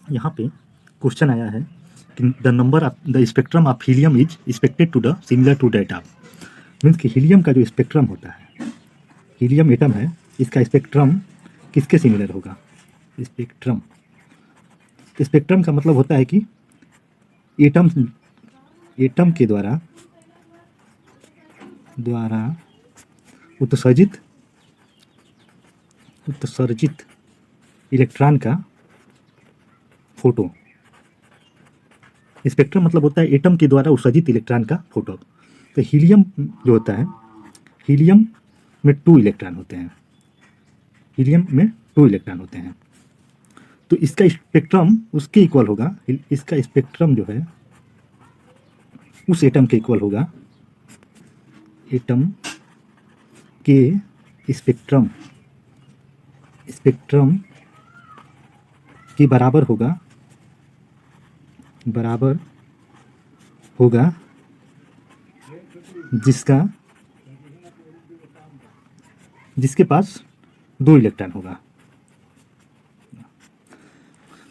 यहाँ पे क्वेश्चन आया है कि the number of the spectrum of helium is expected to the similar to data. Means कि हीलियम का जो स्पेक्ट्रम होता है, हीलियम एटम है, इसका स्पेक्ट्रम किसके सिमिलर होगा? स्पेक्ट्रम, स्पेक्ट्रम का मतलब होता है कि एटम, एटम के द्वारा उत्सर्जित इलेक्ट्रॉन का फोटो। स्पेक्ट्रम मतलब होता है एटम के द्वारा उत्सर्जित इलेक्ट्रॉन का फोटो। तो हीलियम जो होता है, हीलियम में 2 इलेक्ट्रॉन होते हैं, हीलियम में 2 इलेक्ट्रॉन होते हैं। तो इसका स्पेक्ट्रम उसके इक्वल होगा, इसका स्पेक्ट्रम जो है उस एटम के इक्वल होगा, एटम के स्पेक्ट्रम के बराबर होगा जिसके पास 2 इलेक्ट्रॉन होगा।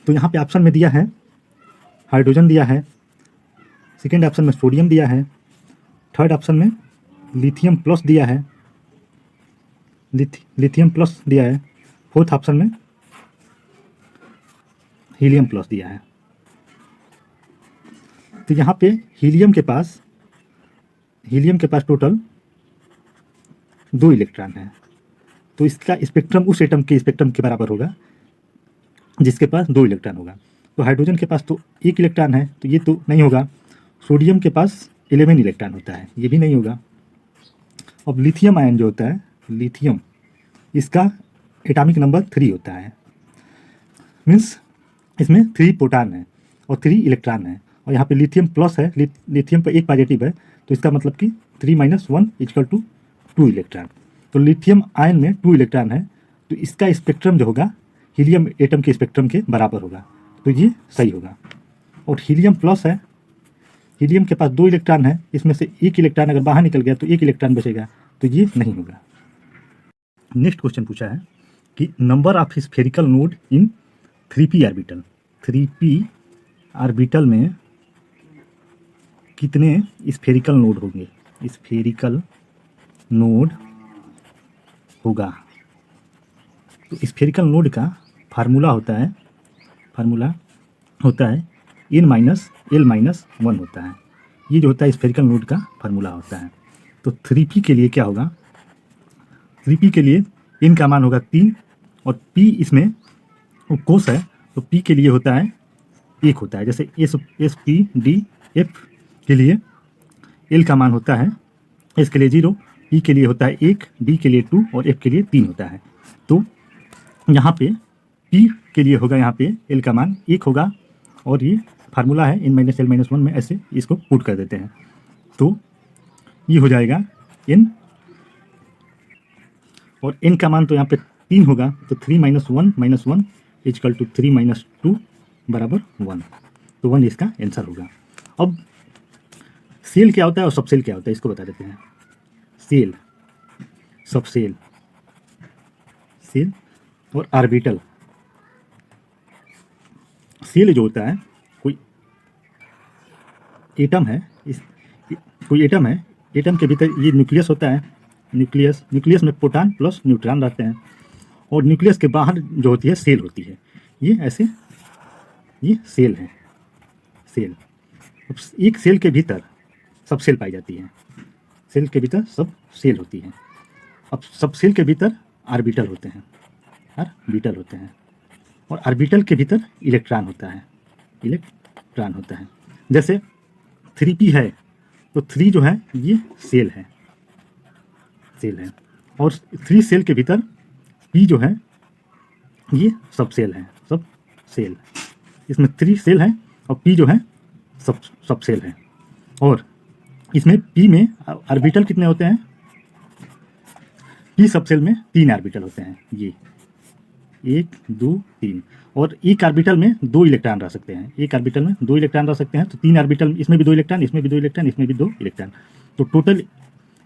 तो यहाँ पे ऑप्शन में दिया है हाइड्रोजन दिया है, सेकेंड ऑप्शन में सोडियम दिया है, थर्ड ऑप्शन में लिथियम प्लस दिया है, लिथियम प्लस दिया है, फोर्थ ऑप्शन में हीलियम प्लस दिया है। तो यहाँ पे हीलियम के पास टोटल 2 इलेक्ट्रॉन है। तो इसका स्पेक्ट्रम उस एटम के स्पेक्ट्रम के बराबर होगा जिसके पास 2 इलेक्ट्रॉन होगा। तो हाइड्रोजन के पास तो 1 इलेक्ट्रॉन है, तो ये तो नहीं होगा। सोडियम के पास 11 इलेक्ट्रॉन होता है, ये भी नहीं होगा। अब लिथियम आयन जो होता है, लिथियम, इसका एटॉमिक नंबर 3 होता है। मीन्स इसमें 3 प्रोटॉन है और 3 इलेक्ट्रॉन है, और यहाँ पे लिथियम प्लस है, लिथियम पर 1 पॉजिटिव है, तो इसका मतलब कि 3 - 1 = 2 इलेक्ट्रॉन। तो लिथियम आयन में 2 इलेक्ट्रॉन है, तो इसका स्पेक्ट्रम जो होगा हीलियम एटम के स्पेक्ट्रम के बराबर होगा, तो ये सही होगा। और हीलियम प्लस है, हीलियम के पास 2 इलेक्ट्रॉन है, इसमें से 1 इलेक्ट्रॉन अगर बाहर निकल गया तो 1 इलेक्ट्रॉन बचेगा, तो ये नहीं होगा। नेक्स्ट क्वेश्चन पूछा है कि number of spherical node in 3p orbital, 3p orbital में कितने स्फेरिकल नोड होंगे? स्फेरिकल नोड होगा। तो स्फेरिकल नोड का फार्मूला होता है n-l-1 होता है। ये जो होता है स्फेरिकल नोड का फार्मूला होता है। तो 3p के लिए क्या होगा? 3p के लिए n का मान होगा 3 और p इसमें कोस है, तो p के लिए होता है 1 होता है। जैसे s p d f के लिए l का मान होता है, s के लिए 0, p के लिए होता है 1, d के लिए 2 और f के लिए 3 होता है। तो यहाँ पे p के लिए होगा, यहाँ पे l का मान 1 होगा, और ये फार्मूला है n-l-1 में ऐसे इसको पुट कर देते हैं, तो ये हो जाएगा n, और n का मान तो यहाँ पे 3 होगा, तो 3 - 1 - 1 = 3 - 2 = 1, तो 1 इसका आंसर होगा। अब सेल क्या होता है और सबसेल क्या होता है, इसको बता देते हैं। सेल, सबसेल, सेल और ऑर्बिटल। सेल जो होता है, कोई एटम है, एटम के भीतर ये न्यूक्लियस होता है, न्यूक्लियस में प्रोटॉन प्लस न्यूट्रॉन रहते हैं, और न्यूक्लियस के बाहर जो होती है सेल होती है। ये ऐसे, ये सेल है, सेल। अब एक सेल के भीतर सब सेल पाई जाती है, सेल के भीतर सब सेल होती है। अब सब सेल के भीतर ऑर्बिटल होते हैं, और ऑर्बिटल के भीतर इलेक्ट्रॉन होता है, जैसे 3p है, तो 3 जो है ये सेल है, और 3 सेल के भीतर p जो है ये सब सेल। इसमें 3 सेल है और p जो है सब सेल है, और इसमें p में ऑर्बिटल कितने होते हैं? p सब सेल में 3 ऑर्बिटल होते हैं, ये 1 2 3, और एक ऑर्बिटल में 2 इलेक्ट्रॉन रह सकते हैं, तो 3 ऑर्बिटल, इसमें भी 2 इलेक्ट्रॉन, इसमें भी 2 इलेक्ट्रॉन, इसमें भी 2 इलेक्ट्रॉन, तो टोटल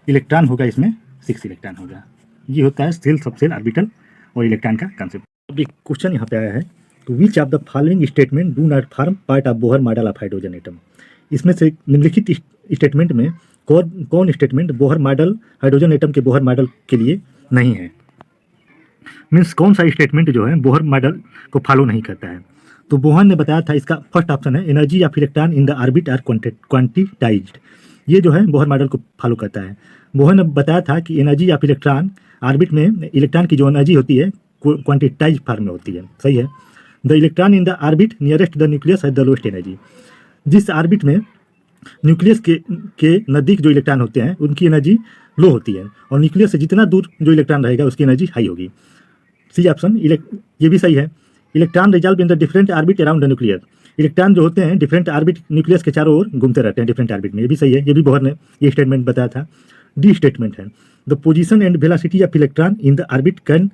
इलेक्ट्रॉन होगा इसमें 6 इलेक्ट्रॉन होगा। ये होता है सेल, सबसेल, ऑर्बिटल और इलेक्ट्रॉन का कंसेप्ट। अब एक क्वेश्चन यहाँ पे आया है, तो विच of the following statement do not form part of Bohr model of hydrogen atom. इसमें से निम्नलिखित स्टेटमेंट में कौन statement Bohr model hydrogen atom के बोहर मॉडल के लिए नहीं है। मीन्स कौन सा स्टेटमेंट जो है बोहर मॉडल को फॉलो नहीं करता है। तो बोहर ने बताया था, इसका फर्स्ट ऑप्शन है energy of electron in the orbit are quantized. ये जो है बोहर मॉडल को फॉलो करता है। बोहर ने बताया था कि एनर्जी ऑफ इलेक्ट्रॉन ऑर्बिट में इलेक्ट्रॉन की जो एनर्जी होती है क्वांटिटाइज फॉर्म में होती है। सही है। The electron in the orbit nearest the nucleus has the lowest energy. जिस ऑर्बिट में न्यूक्लियस के नज़दीक जो इलेक्ट्रॉन होते हैं उनकी एनर्जी लो होती है, और न्यूक्लियस से जितना दूर जो इलेक्ट्रॉन रहेगा उसकी एनर्जी हाई होगी। सी ऑप्शन ये भी सही है। Electron resolve in the different orbit around the nucleus. Electron जो होते हैं डिफरेंट ऑर्बिट न्यूक्लियस के चारों ओर घूमते रहते हैं डिफरेंट ऑर्बिट में। ये भी सही है, ये भी बोहर ने ये स्टेटमेंट बताया था। डी स्टेटमेंट है the position and velocity of electron in the orbit can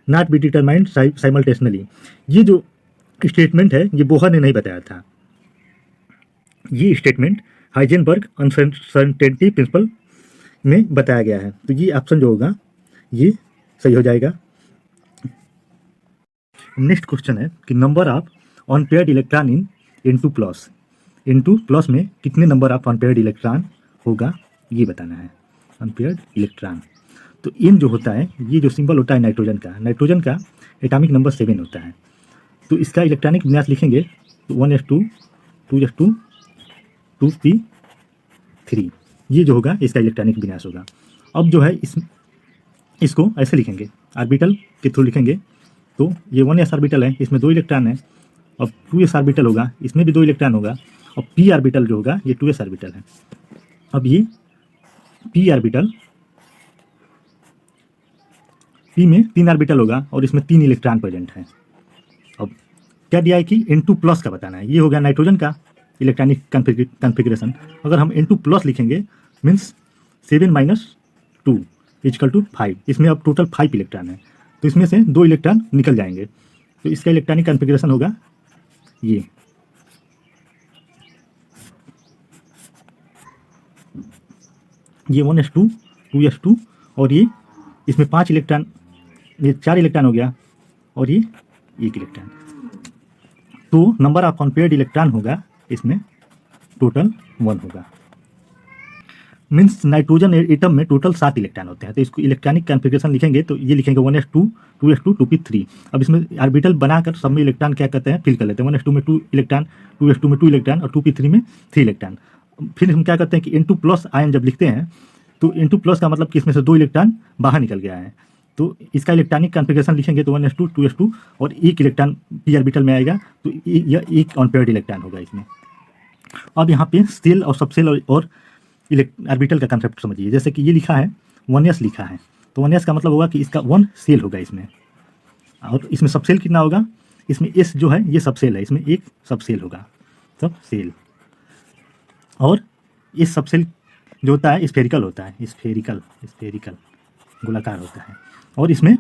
not be determined simultaneously. ये जो स्टेटमेंट है ये बोहर ने नहीं बताया था। ये स्टेटमेंट हाइजेनबर्ग अनसर्टेनिटी प्रिंसिपल में बताया गया है। तो ये ऑप्शन जो होगा ये सही हो जाएगा। नेक्स्ट क्वेश्चन है कि number of unpaired electron in into plus में कितने नंबर ऑफ अनपेयर्ड इलेक्ट्रॉन होगा ये बताना है। अनपेयर्ड इलेक्ट्रॉन तो इन जो होता है ये जो सिंबल होता है नाइट्रोजन का एटॉमिक नंबर 7 होता है। तो इसका इलेक्ट्रॉनिक विन्यास लिखेंगे तो 1s2 2s2 2p3 ये जो होगा इसका इलेक्ट्रॉनिक विन्यास होगा। अब जो है इसको ऐसे लिखेंगे, ऑर्बिटल के थ्रू लिखेंगे। तो ये 1s ऑर्बिटल है, इसमें 2 इलेक्ट्रॉन है। अब 2s ऑर्बिटल होगा, इसमें भी 2 इलेक्ट्रॉन होगा। और p ऑर्बिटल जो होगा ये 2s ऑर्बिटल है। अब ये p ऑर्बिटल, p में 3 ऑर्बिटल होगा और इसमें 3 इलेक्ट्रॉन प्रेजेंट है। अब क्या दिया है कि N2+ का बताना है। ये हो गया नाइट्रोजन का इलेक्ट्रॉनिक कॉन्फ़िगरेशन। अगर हम N2+ लिखेंगे मीन्स 7 - 2 = 5। इसमें अब टोटल 5 इलेक्ट्रॉन है, तो इसमें से 2 इलेक्ट्रॉन निकल जाएंगे। तो इसका इलेक्ट्रॉनिक कॉन्फ़िगरेशन होगा ये ये 1s2 2s2 और ये इसमें 5 इलेक्ट्रॉन, ये 4 इलेक्ट्रॉन हो गया और ये 1 इलेक्ट्रॉन। तो नंबर ऑफ अनपेयर्ड इलेक्ट्रॉन होगा इसमें टोटल 1 होगा। मीन्स नाइट्रोजन एटम में टोटल 7 इलेक्ट्रॉन होते हैं। तो इसको इलेक्ट्रॉनिक कॉन्फ़िगरेशन लिखेंगे तो ये लिखेंगे 1s2 2s2 2p3। अब इसमें ऑर्बिटल बनाकर सब में इलेक्ट्रॉन क्या करते हैं फिल कर लेते हैं। 1s2 में 2 इलेक्ट्रॉन, 2s2 में 2 इलेक्ट्रॉन और 2p3 में 3 इलेक्ट्रॉन। फिर हम क्या करते हैं कि N2+ आयन जब लिखते हैं तो N2+ का मतलब कि इसमें से 2 इलेक्ट्रॉन बाहर निकल गया है। तो इसका इलेक्ट्रॉनिक कॉन्फ़िगरेशन लिखेंगे तो 1s2 2s2 और 1 इलेक्ट्रॉन p ऑर्बिटल में आएगा। तो यह एक अनपेयर्ड इलेक्ट्रॉन होगा इसमें। अब यहाँ पे सेल और सबसेल और ऑर्बिटल का कंसेप्ट समझिए। जैसे कि ये लिखा है 1s लिखा है, तो 1s का मतलब होगा कि इसका 1 सेल होगा इसमें। और इसमें सबसेल कितना होगा, इसमें s जो है ये सबसेल है, इसमें 1 सबसेल होगा, सबसेल। और इस सबसेल जो होता है स्फेरिकल होता है, स्फेरिकल गोलाकार होता है। और इसमें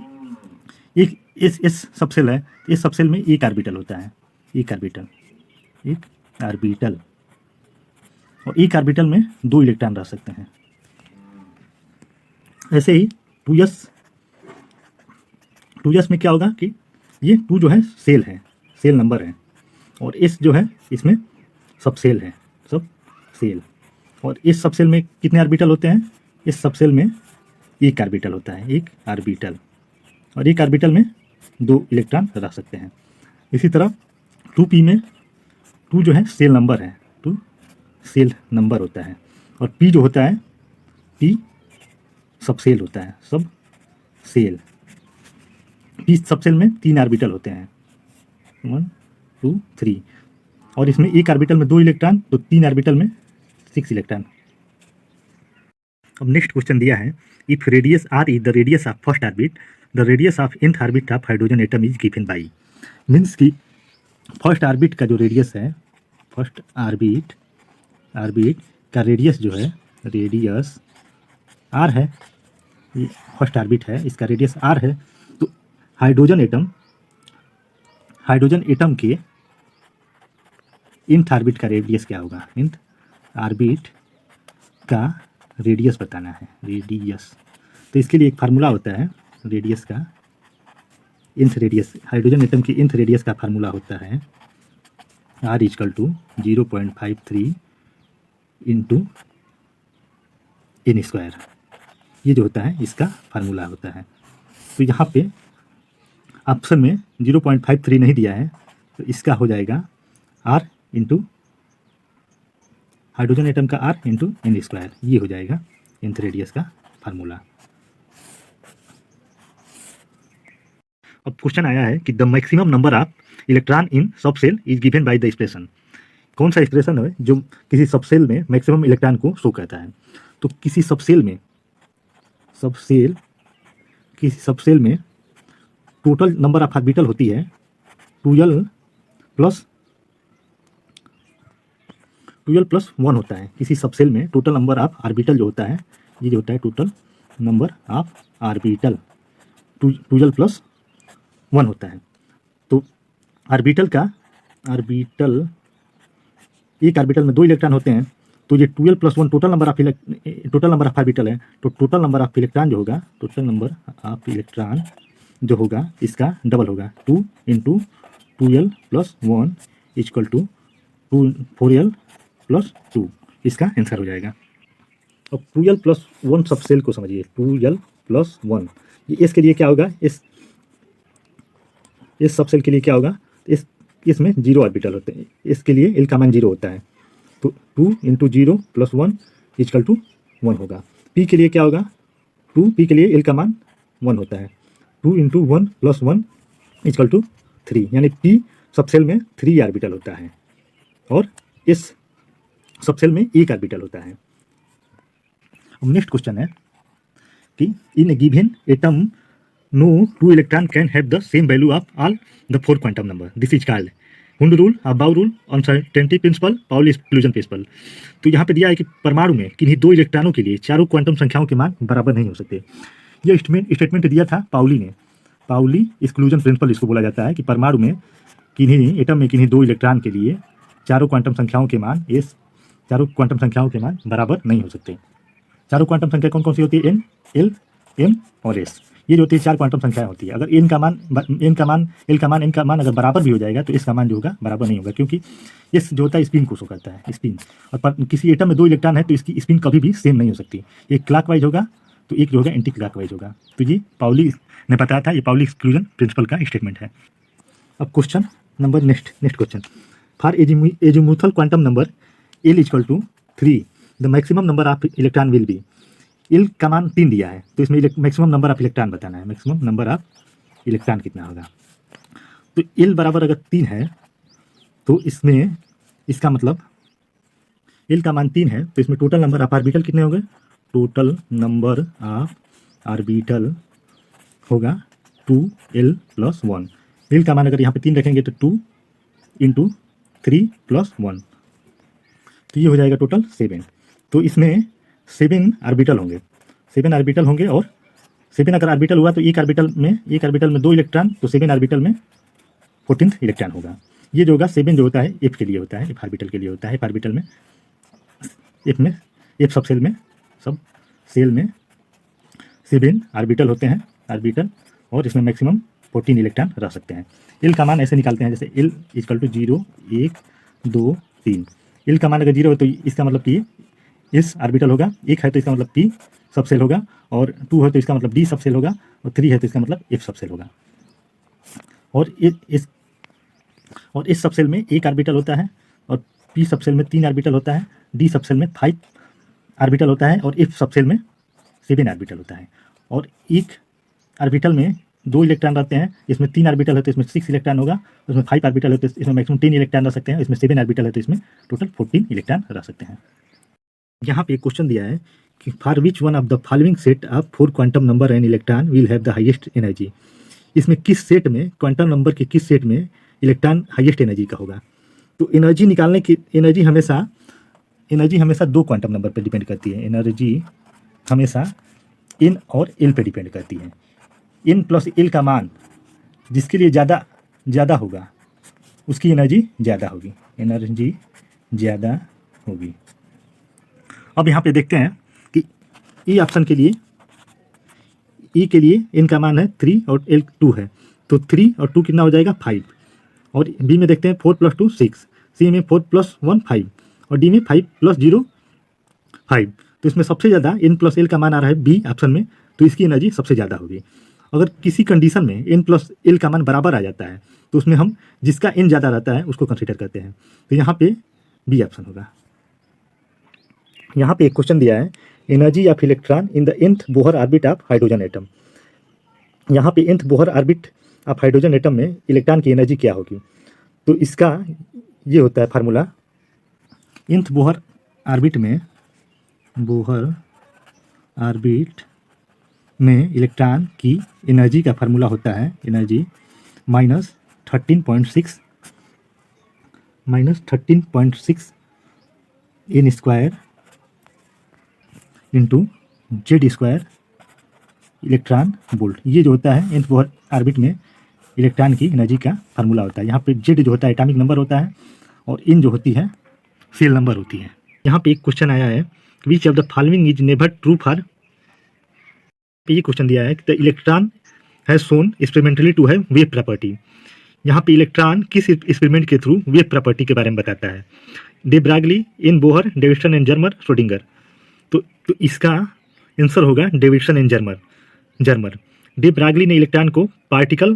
एक इस सबसेल है, इस सबसेल में 1 ऑर्बिटल होता है, 1 ऑर्बिटल और 1 ऑर्बिटल में 2 इलेक्ट्रॉन रह सकते हैं। ऐसे ही 2s में क्या होगा कि ये 2 जो है सेल है, सेल नंबर है, और s जो है इसमें सबसेल है, सब सेल। और इस सबसेल में कितने ऑर्बिटल होते हैं, इस सबसेल में 1 ऑर्बिटल होता है, 1 ऑर्बिटल, और 1 ऑर्बिटल में 2 इलेक्ट्रॉन रख सकते हैं। इसी तरह 2p में 2 जो है सेल नंबर है, 2 सेल नंबर होता है। और p जो होता है p सबसेल होता है, सब सेल। p सबसेल में 3 ऑर्बिटल होते हैं, 1 2 3, और इसमें 1 ऑर्बिटल में 2 इलेक्ट्रॉन, तो 3 ऑर्बिटल में 6 इलेक्ट्रॉन। अब नेक्स्ट क्वेश्चन दिया है if radius r is the radius of first orbit, the radius of nth orbit of hydrogen atom is given by. Means कि फर्स्ट ऑर्बिट का जो रेडियस है, फर्स्ट ऑर्बिट का रेडियस जो है, रेडियस r है, ये फर्स्ट ऑर्बिट है, इसका रेडियस r है। तो हाइड्रोजन एटम के nth ऑर्बिट का रेडियस क्या होगा, nth ऑर्बिट का रेडियस बताना है, रेडियस। तो इसके लिए एक फार्मूला होता है रेडियस का, nth रेडियस, हाइड्रोजन एटम की nth रेडियस का फार्मूला होता है R equal to 0.53 into n²। ये जो होता है इसका फार्मूला होता है। तो यहाँ पे ऑप्शन में 0.53 नहीं दिया है, तो इसका हो जाएगा R इंटू हाइड्रोजन एटम का R इंटू n²। ये हो जाएगा nth रेडियस का फार्मूला। अब क्वेश्चन आया है कि the maximum number of electron in sub shell is given by the expression. कौन सा एक्सप्रेशन है जो किसी सब सेल में मैक्सिमम इलेक्ट्रॉन को शो करता है? तो किसी सब सेल में टोटल नंबर ऑफ ऑर्बिटल होती है 12 प्लस 1 होता है। किसी सब सेल में टोटल नंबर ऑफ ऑर्बिटल जो होता है, ये जो होता है total number of orbital 12 plus 1 होता है। तो एक ऑर्बिटल में 2 इलेक्ट्रॉन होते हैं, तो ये 12 plus 1 total number of orbital है। तो टोटल नंबर ऑफ इलेक्ट्रॉन जो होगा इसका डबल होगा। 2 into 12 plus 1 equal to 4l plus 2, इसका आंसर हो जाएगा। अब 12 प्लस 1 सब सेल को समझिए। 2l प्लस 1, ये इसके लिए क्या होगा? इस सब सेल के लिए क्या होगा? इसमें 0 ऑर्बिटल होते हैं, इसके लिए l का मान 0 होता है। तो 2 इंटू 0 प्लस 1 इक्वल टू 1 होगा। p के लिए क्या होगा? p के लिए l का मान 1 होता है। 2 इंटू 1 प्लस 1 इक्वल टू 3, यानी p सब सेल में 3 ऑर्बिटल होता है और इस सब सेल में 1 ऑर्बिटल होता है। अब नेक्स्ट क्वेश्चन है कि in given atom no 2 electron can have the same value of all the 4 quantum number. This is called Hund rule, Abao rule, uncertainty principle, Pauli exclusion principle. तो यहाँ पे दिया है कि परमाणु में किन्हीं 2 इलेक्ट्रॉनों के लिए चारों क्वांटम संख्याओं के मान बराबर नहीं हो सकते। यह स्टेटमेंट दिया था पाउली ने। पाउली एक्सक्लूजन प्रिंसिपल इसको बोला जाता है कि परमाणु में एटम में किन्हीं 2 इलेक्ट्रॉन के लिए चारों क्वांटम संख्याओं के मान बराबर नहीं हो सकते। चारों क्वांटम संख्या कौन कौन सी होती है? n, l, m और s। ये जो होती है 4 क्वांटम संख्याएं होती है। अगर l का मान n का मान अगर बराबर भी हो जाएगा तो इसका मान जो होगा बराबर नहीं होगा, क्योंकि इस जो होता है स्पिन को शो करता है, स्पिन। और किसी एटम में 2 इलेक्ट्रॉन है तो इसकी स्पिन कभी भी सेम नहीं हो सकती। एक क्लॉकवाइज होगा तो एक जो होगा एंटी क्लॉकवाइज होगा। तो ये पाउली ने बताया था, ये पाउली एक्सक्लूजन प्रिंसिपल का स्टेटमेंट है। अब question number next question, for azimuthal quantum number l equal to 3 the maximum number of electron will be. l का मान 3 दिया है, तो इसमें मैक्सिमम नंबर ऑफ इलेक्ट्रॉन बताना है। मैक्सिमम नंबर ऑफ इलेक्ट्रॉन कितना होगा? तो l बराबर अगर 3 है तो इसमें इसका मतलब l का मान 3 है तो इसमें टोटल नंबर ऑफ ऑर्बिटल कितने होंगे? टोटल नंबर ऑफ ऑर्बिटल होगा 2l प्लस 1। l का मान अगर यहाँ पे 3 रखेंगे तो 2 इंटू 3 प्लस 1, तो ये हो जाएगा टोटल 7। तो इसमें 7 ऑर्बिटल होंगे, 7 ऑर्बिटल होंगे। और 7 अगर ऑर्बिटल हुआ तो एक ऑर्बिटल में 2 इलेक्ट्रॉन, तो 7 ऑर्बिटल में 14th इलेक्ट्रॉन होगा। ये जो होगा 7 जो होता है f के लिए होता है, f ऑर्बिटल के लिए होता है। f ऑर्बिटल में f सब सेल में 7 ऑर्बिटल होते हैं ऑर्बिटल, और इसमें मैक्सिमम 14 इलेक्ट्रॉन रह सकते हैं। l का मान ऐसे निकालते हैं जैसे l इक्वल टू 0 1 2 3। l का मान अगर 0 है तो इसका मतलब कि इस ऑर्बिटल होगा, 1 है तो इसका मतलब p सब सेल होगा, और 2 है तो इसका मतलब d सब सेल होगा, और 3 है तो इसका मतलब f सब सेल होगा। और इस सब सेल में 1 ऑर्बिटल होता है, और p सब सेल में 3 ऑर्बिटल होता है, d सब सेल में 5 ऑर्बिटल होता है, और f सब सेल में 7 ऑर्बिटल होता है। और एक ऑर्बिटल में 2 इलेक्ट्रॉन रहते हैं, इसमें 3 ऑर्बिटल है तो इसमें 6 इलेक्ट्रॉन होगा, उसमें 5 ऑर्बिटल है तो इसमें मैक्सिमम 10 इलेक्ट्रॉन रह सकते हैं, इसमें 7 ऑर्बिटल है तो इसमें टोटल 14 इलेक्ट्रॉन रह सकते हैं। यहाँ पे एक क्वेश्चन दिया है कि for which one of the following set of 4 quantum number and electron will have the highest energy. इसमें किस सेट में, क्वांटम नंबर के किस सेट में इलेक्ट्रॉन हाईएस्ट एनर्जी का होगा? तो एनर्जी निकालने की एनर्जी हमेशा 2 क्वांटम नंबर पर डिपेंड करती है। एनर्जी हमेशा n और l पे डिपेंड करती है। n प्लस l का मान जिसके लिए ज़्यादा होगा उसकी एनर्जी ज़्यादा होगी। अब यहाँ पे देखते हैं कि ई ऑप्शन के लिए n का मान है 3 और l 2 है, तो 3 और 2 कितना हो जाएगा 5। और बी में देखते हैं 4 + 2 6, सी में 4 + 1 5 और डी में 5 + 0 5। तो इसमें सबसे ज़्यादा n+l का मान आ रहा है बी ऑप्शन में, तो इसकी एनर्जी सबसे ज़्यादा होगी। अगर किसी कंडीशन में n+l का मान बराबर आ जाता है तो उसमें हम जिसका n ज़्यादा रहता है उसको कंसीडर करते हैं, तो यहाँ पे बी ऑप्शन होगा। यहाँ पे एक क्वेश्चन दिया है, energy of electron in the nth Bohr orbit of hydrogen atom. यहाँ पे nth Bohr orbit of hydrogen atom में इलेक्ट्रॉन की एनर्जी क्या होगी? तो इसका ये होता है फार्मूला, nth बोहर ऑर्बिट में इलेक्ट्रॉन की एनर्जी का फार्मूला होता है energy -13.6 n square into Z square electron volt. ये जो होता है nth बोहर ऑर्बिट में इलेक्ट्रॉन की एनर्जी का फार्मूला होता है। यहाँ पे जेड जो होता है एटॉमिक नंबर होता है और इन जो होती है सेल नंबर होती है। यहाँ पे एक क्वेश्चन आया है, which of the following is never true for, ये क्वेश्चन दिया है the electron has shown experimentally to have wave property. यहाँ पे इलेक्ट्रॉन किस एक्सपेरिमेंट के थ्रू वेव प्रॉपर्टी के बारे में बताता है? De Broglie, in Bohr, Davisson and Germer, Schrodinger. तो इसका आंसर होगा Davisson and Germer. De Broglie ने इलेक्ट्रॉन को पार्टिकल